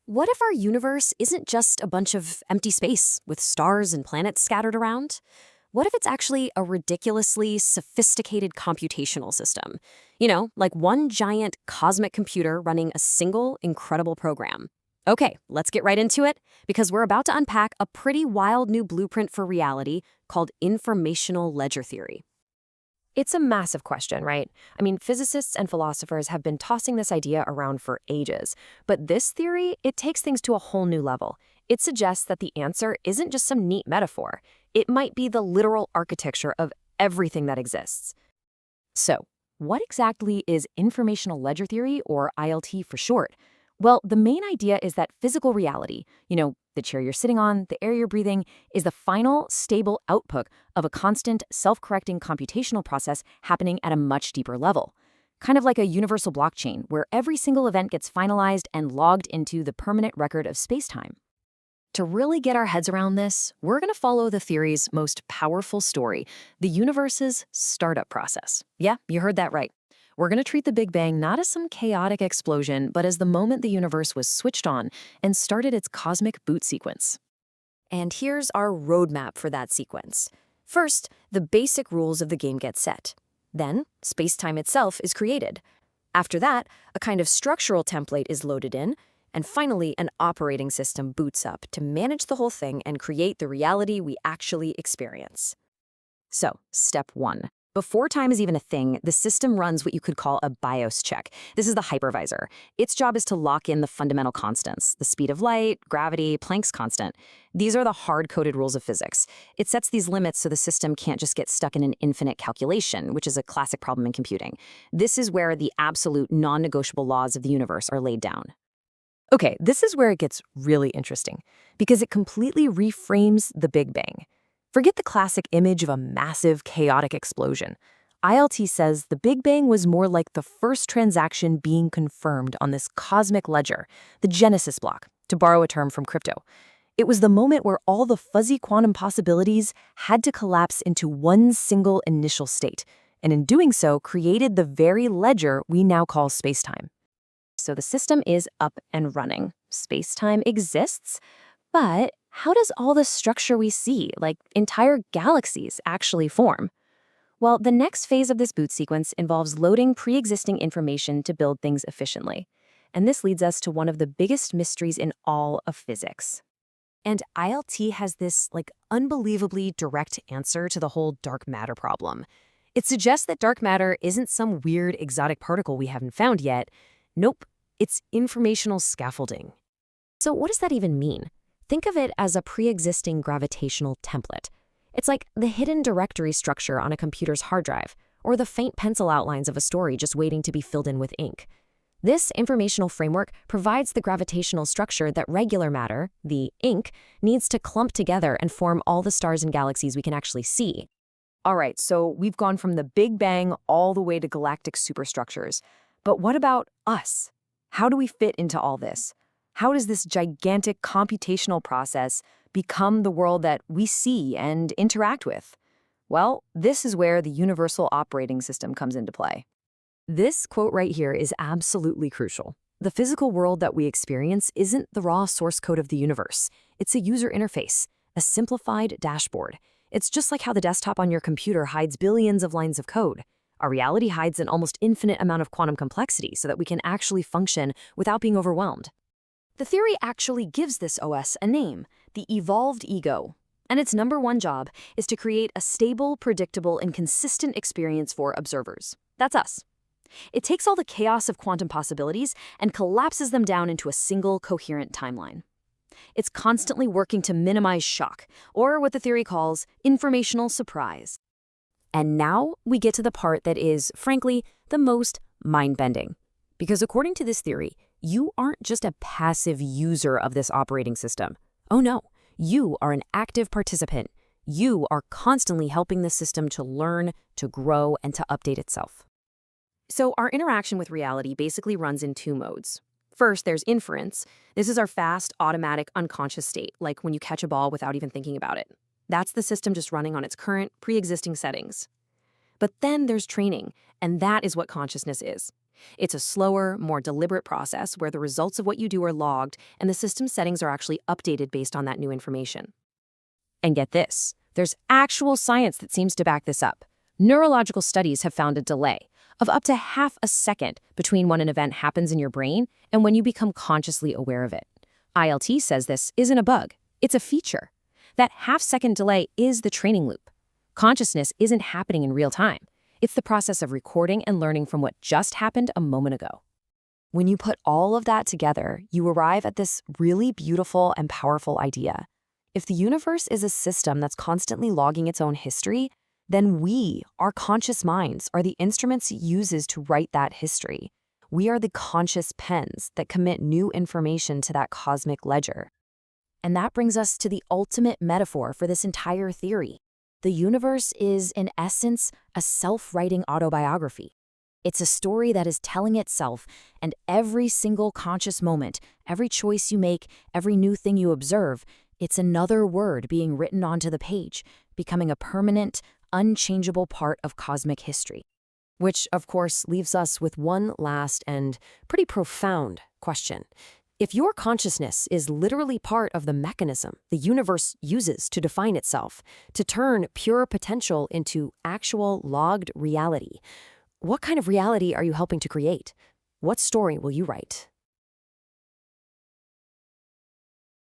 What if our universe isn't just a bunch of empty space with stars and planets scattered around? What if it's actually a ridiculously sophisticated computational system? Like one giant cosmic computer running a single incredible program. Okay, let's get right into it because we're about to unpack a pretty wild new blueprint for reality called informational ledger theory. It's a massive question, right? I mean, physicists and philosophers have been tossing this idea around for ages. But this theory, it takes things to a whole new level. It suggests that the answer isn't just some neat metaphor. It might be the literal architecture of everything that exists. So, what exactly is informational ledger theory, or ILT for short? Well, the main idea is that physical reality, the chair you're sitting on, the air you're breathing, is the final, stable output of a constant, self-correcting computational process happening at a much deeper level. Kind of like a universal blockchain, where every single event gets finalized and logged into the permanent record of space-time. To really get our heads around this, we're going to follow the theory's most powerful story, the universe's startup process. Yeah, you heard that right. We're going to treat the Big Bang not as some chaotic explosion, but as the moment the universe was switched on and started its cosmic boot sequence. And here's our roadmap for that sequence. First, the basic rules of the game get set. Then, space-time itself is created. After that, a kind of structural template is loaded in, and finally, an operating system boots up to manage the whole thing and create the reality we actually experience. So, step 1. Before time is even a thing, the system runs what you could call a BIOS check. This is the hypervisor. Its job is to lock in the fundamental constants, the speed of light, gravity, Planck's constant. These are the hard-coded rules of physics. It sets these limits so the system can't just get stuck in an infinite calculation, which is a classic problem in computing. This is where the absolute non-negotiable laws of the universe are laid down. Okay, this is where it gets really interesting, because it completely reframes the Big Bang. Forget the classic image of a massive, chaotic explosion. ILT says the Big Bang was more like the first transaction being confirmed on this cosmic ledger, the Genesis block, to borrow a term from crypto. It was the moment where all the fuzzy quantum possibilities had to collapse into one single initial state, and in doing so, created the very ledger we now call spacetime. So the system is up and running. Spacetime exists, but how does all the structure we see, like entire galaxies, actually form? Well, the next phase of this boot sequence involves loading pre-existing information to build things efficiently. And this leads us to one of the biggest mysteries in all of physics. And ILT has this, unbelievably direct answer to the whole dark matter problem. It suggests that dark matter isn't some weird exotic particle we haven't found yet. Nope, it's informational scaffolding. So what does that even mean? Think of it as a pre-existing gravitational template. It's like the hidden directory structure on a computer's hard drive, or the faint pencil outlines of a story just waiting to be filled in with ink. This informational framework provides the gravitational structure that regular matter, the ink, needs to clump together and form all the stars and galaxies we can actually see. All right, so we've gone from the Big Bang all the way to galactic superstructures. But what about us? How do we fit into all this? How does this gigantic computational process become the world that we see and interact with? Well, this is where the universal operating system comes into play. This quote right here is absolutely crucial. The physical world that we experience isn't the raw source code of the universe. It's a user interface, a simplified dashboard. It's just like how the desktop on your computer hides billions of lines of code. Our reality hides an almost infinite amount of quantum complexity so that we can actually function without being overwhelmed. The theory actually gives this OS a name, the evolved ego. And its number one job is to create a stable, predictable, and consistent experience for observers. That's us. It takes all the chaos of quantum possibilities and collapses them down into a single, coherent timeline. It's constantly working to minimize shock, or what the theory calls informational surprise. And now we get to the part that is, frankly, the most mind-bending. Because according to this theory, you aren't just a passive user of this operating system. Oh no, you are an active participant. You are constantly helping the system to learn, to grow, and to update itself. So our interaction with reality basically runs in two modes. First, there's inference. This is our fast, automatic, unconscious state, like when you catch a ball without even thinking about it. That's the system just running on its current, pre-existing settings. But then there's training, and that is what consciousness is. It's a slower, more deliberate process where the results of what you do are logged and the system settings are actually updated based on that new information. And get this, there's actual science that seems to back this up. Neurological studies have found a delay of up to half a second between when an event happens in your brain and when you become consciously aware of it. ILT says this isn't a bug, it's a feature. That half-second delay is the training loop. Consciousness isn't happening in real time. It's the process of recording and learning from what just happened a moment ago. When you put all of that together, you arrive at this really beautiful and powerful idea. If the universe is a system that's constantly logging its own history, then we, our conscious minds, are the instruments it uses to write that history. We are the conscious pens that commit new information to that cosmic ledger. And that brings us to the ultimate metaphor for this entire theory. The universe is, in essence, a self-writing autobiography. It's a story that is telling itself, and every single conscious moment, every choice you make, every new thing you observe, it's another word being written onto the page, becoming a permanent, unchangeable part of cosmic history. Which, of course, leaves us with one last and pretty profound question. If your consciousness is literally part of the mechanism the universe uses to define itself, to turn pure potential into actual logged reality, what kind of reality are you helping to create? What story will you write?